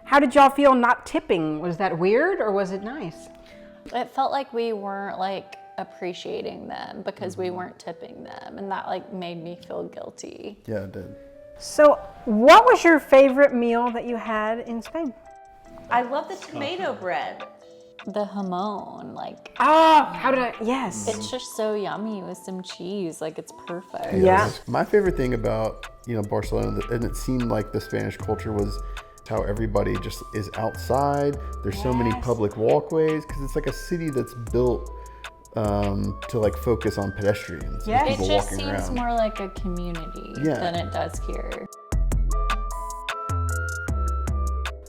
How did y'all feel not tipping? Was that weird or was it nice? It felt like we weren't like appreciating them because we weren't tipping them, and that like made me feel guilty. Yeah, it did. So what was your favorite meal that you had in Spain? I love the tomato bread. The jamon, like, yes. it's just so yummy with some cheese, like it's perfect. Yeah. My favorite thing about, Barcelona, and it seemed like the Spanish culture, was how everybody just is outside. There's so many public walkways because it's like a city that's built to like focus on pedestrians. and Yes. It people just walking seems around. more like a community than it does here.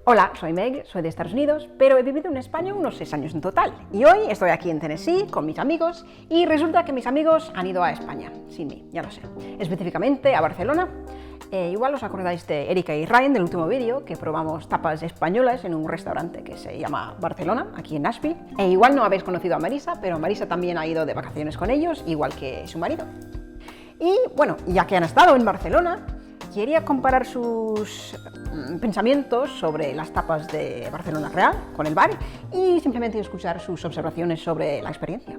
Hola, soy Meg, soy de Estados Unidos, pero he vivido en España unos 6 años en total. Y hoy estoy aquí en Tennessee con mis amigos y resulta que mis amigos han ido a España, sin mí, ya lo sé. Específicamente a Barcelona. Igual os acordáis de Erika y Ryan del último vídeo, que probamos tapas españolas en un restaurante que se llama Barcelona, aquí en Nashville. E igual no habéis conocido a Marisa, pero Marisa también ha ido de vacaciones con ellos, igual que su marido. Y bueno, ya que han estado en Barcelona, quería comparar sus pensamientos sobre las tapas de Barcelona Real con el bar y simplemente escuchar sus observaciones sobre la experiencia.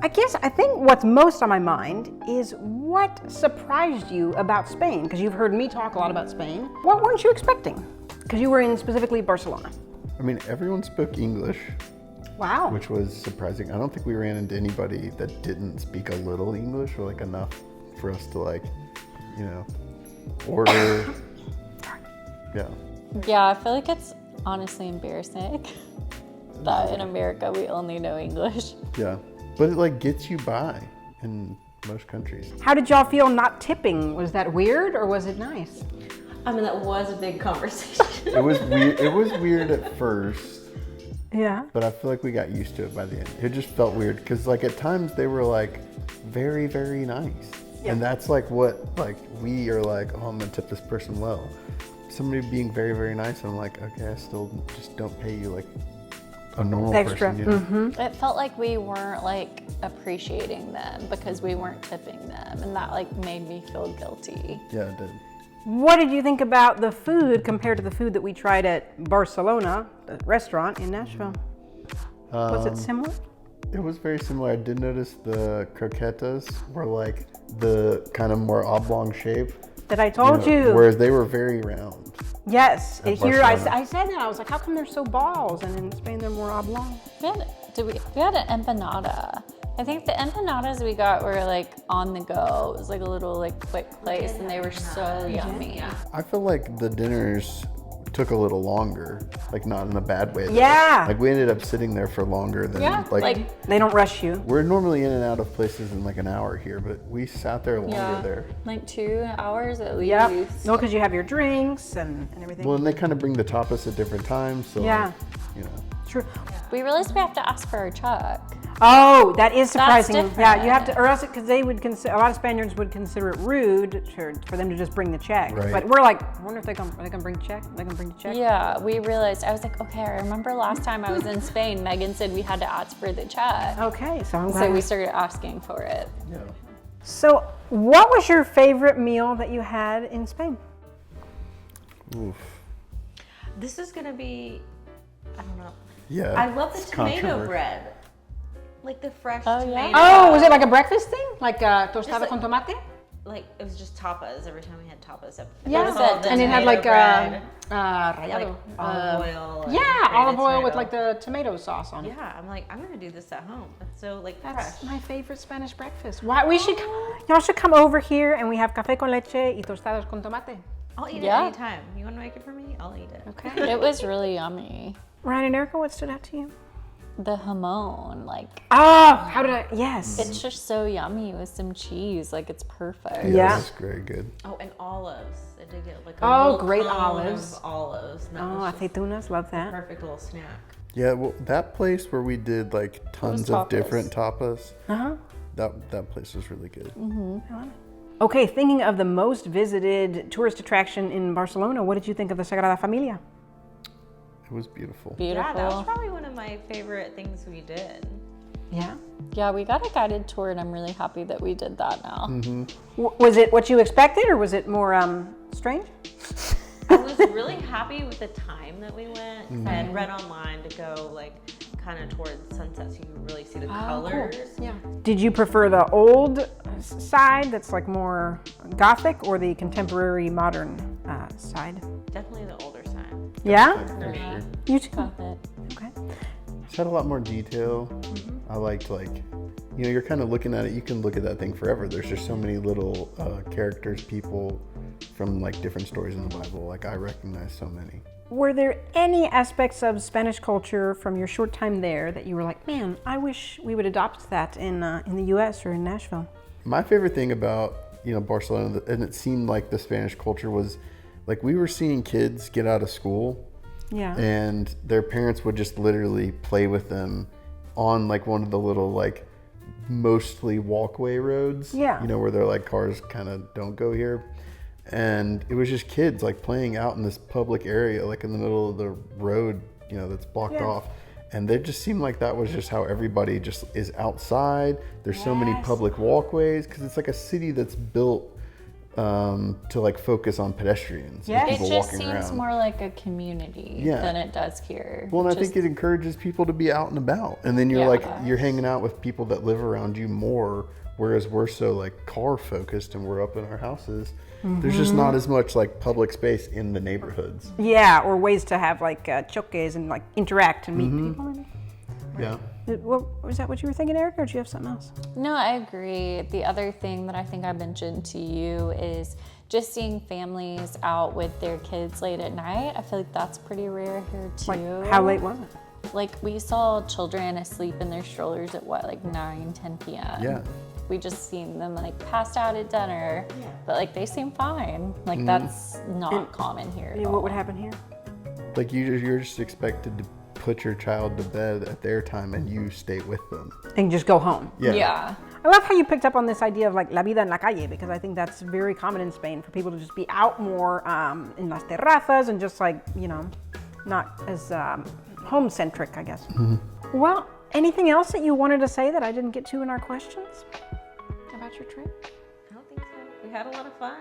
I think what's most on my mind is what surprised you about Spain, because you've heard me talk a lot about Spain. What weren't you expecting? Because you were in specifically Barcelona. I mean, everyone spoke English, Wow. which was surprising. I don't think we ran into anybody that didn't speak a little English or like enough for us to like, order. Yeah. Yeah, I feel like it's honestly embarrassing that in America we only know English. Yeah. But it like gets you by in most countries. How did y'all feel not tipping? Was that weird or was it nice? I mean, that was a big conversation. It was weird. It was weird at first, Yeah. but I feel like we got used to it by the end. It just felt weird because like at times they were like very, very nice. Yeah. And that's like what like we are like, oh, I'm gonna tip this person well. Somebody being very, very nice, and I'm like, okay, I still just don't pay you like a normal Extra. person. It felt like we weren't like appreciating them because we weren't tipping them, and that like made me feel guilty. Yeah, it did. What did you think about the food compared to the food that we tried at Barcelona, the restaurant in Nashville? Was it similar? It was very similar. I did notice the croquetas were like the kind of more oblong shape. That I told you. Whereas they were very round. Yes. At Here Barcelona. I said that. I was like, how come they're so balls? And in Spain they're more oblong. We had an empanada. I think the empanadas we got were like on the go. It was like a little like quick place, and they were so yummy. I feel like the dinners took a little longer, like not in a bad way. though. Yeah. Like we ended up sitting there for longer than like They don't rush you. we're normally in and out of places in like an hour here, but we sat there longer there. like 2 hours at least. Yeah. No, because you have your drinks and everything. Well, and they kind of bring the tapas at different times, so Yeah. True. We realized we have to ask for our check. Oh, that is surprising. different. Yeah, you have to, or else because they would consider, a lot of Spaniards would consider it rude for them to just bring the check. Right. But we're like, I wonder if are they gonna bring the check? Are they gonna bring the check? Yeah, we realized. I was like, okay, I remember last time I was in Spain, Megan said we had to ask for the check. Okay, so I'm glad. So we started asking for it. Yeah. So, what was your favorite meal that you had in Spain? Oof. This is gonna be, I don't know. Yeah. I love the it's tomato controversial. bread. Like the fresh Oh, tomato. yeah? Oh, was it like a breakfast thing? Like tostada like- con tomate? Like it was just tapas every time we had tapas. Yeah, was all the and it had tomato like bread, rallado. like olive oil. and Yeah, grated olive oil with tomato. like the tomato sauce on it. Yeah, I'm like, I'm gonna do this at home. It's so like That's fresh. my favorite Spanish breakfast. Why we should y'all should come over here and we have café con leche y tostadas con tomate. I'll eat Yeah. it anytime. You wanna make it for me? I'll eat it. Okay. It was really yummy. Ryan and Erica, what stood out to you? The jamon, like Oh, how did I? Yes. it's just so yummy with some cheese. Like it's perfect. Yeah. That's very good. Oh, and olives. I did get like a Oh, little great cone olives. of olives. And that Oh, was just aceitunas, love a that. perfect little snack. Yeah, well, that place where we did like tons of tapas. different tapas, Uh-huh. that place was really good. Okay, thinking of the most visited tourist attraction in Barcelona, what did you think of the Sagrada Familia? It was beautiful. Beautiful. Yeah, that was probably one of my favorite things we did. Yeah. Yeah, we got a guided tour, and I'm really happy that we did that now. Was it what you expected, or was it more strange? I was was really happy with the time that we went. I had read online to go like kind of towards sunset so you can really see the colors. Yeah. Did you prefer the old side that's like more gothic or the contemporary modern side? Definitely the older side. Yeah? For sure. You too? Got it. Okay. It had a lot more detail. I liked you're kind of looking at it. You can look at that thing forever. There's just so many little characters, people from like different stories in the Bible. Like I recognize so many. Were there any aspects of Spanish culture from your short time there that you were like, man, I wish we would adopt that in the U.S. or in Nashville? My favorite thing about Barcelona, and it seemed like the Spanish culture was like we were seeing kids get out of school, and their parents would just literally play with them on like one of the little like mostly walkway roads, where they're like cars kind of don't go here. And it was just kids like playing out in this public area, like in the middle of the road, that's blocked off. And they just seemed like that was just how everybody just is outside. There's so many public walkways because it's like a city that's built to like focus on pedestrians. And It people just walking seems around. more like a community than it does here. Well, and I think it encourages people to be out and about. And then you're you're hanging out with people that live around you more. Whereas we're so like car focused and we're up in our houses. There's just not as much like public space in the neighborhoods. Yeah, or ways to have like choques and like interact and meet people. Yeah. Was that what you were thinking, Erica, or did you have something else? No, I agree. The other thing that I think I mentioned to you is just seeing families out with their kids late at night. I feel like that's pretty rare here too. Like, how late was it? Like we saw children asleep in their strollers at like 9, 10 p.m. Yeah. We just seen them like passed out at dinner, but like they seem fine. Like that's not common here at all. What would happen here? Like you're just expected to put your child to bed at their time and you stay with them. And just go home. Yeah. I love how you picked up on this idea of like la vida en la calle, because I think that's very common in Spain for people to just be out more in las terrazas and just like, not as home-centric, I guess. Well, anything else that you wanted to say that I didn't get to in our questions about your trip? I don't think so. We had a lot of fun.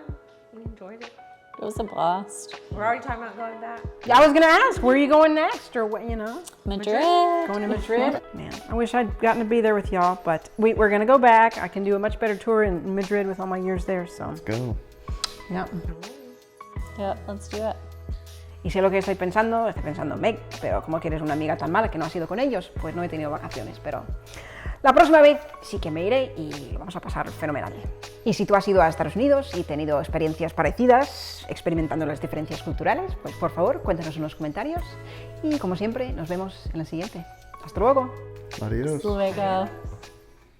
We enjoyed it. It was a blast. We're already talking about going back. Yeah, I was gonna ask, where are you going next, or what? Madrid. Going to Madrid. Man, I wish I'd gotten to be there with y'all, but we're gonna go back. I can do a much better tour in Madrid with all my years there. So Let's go. yeah. Yeah, let's do it. Y sé lo que estoy pensando Meg, pero como que eres una amiga tan mala que no has ido con ellos, pues no he tenido vacaciones, pero la próxima vez sí que me iré y lo vamos a pasar fenomenal. Y si tú has ido a Estados Unidos y tenido experiencias parecidas, experimentando las diferencias culturales, pues por favor, cuéntanos en los comentarios y como siempre, nos vemos en la siguiente. Hasta luego. Adiós. Luego.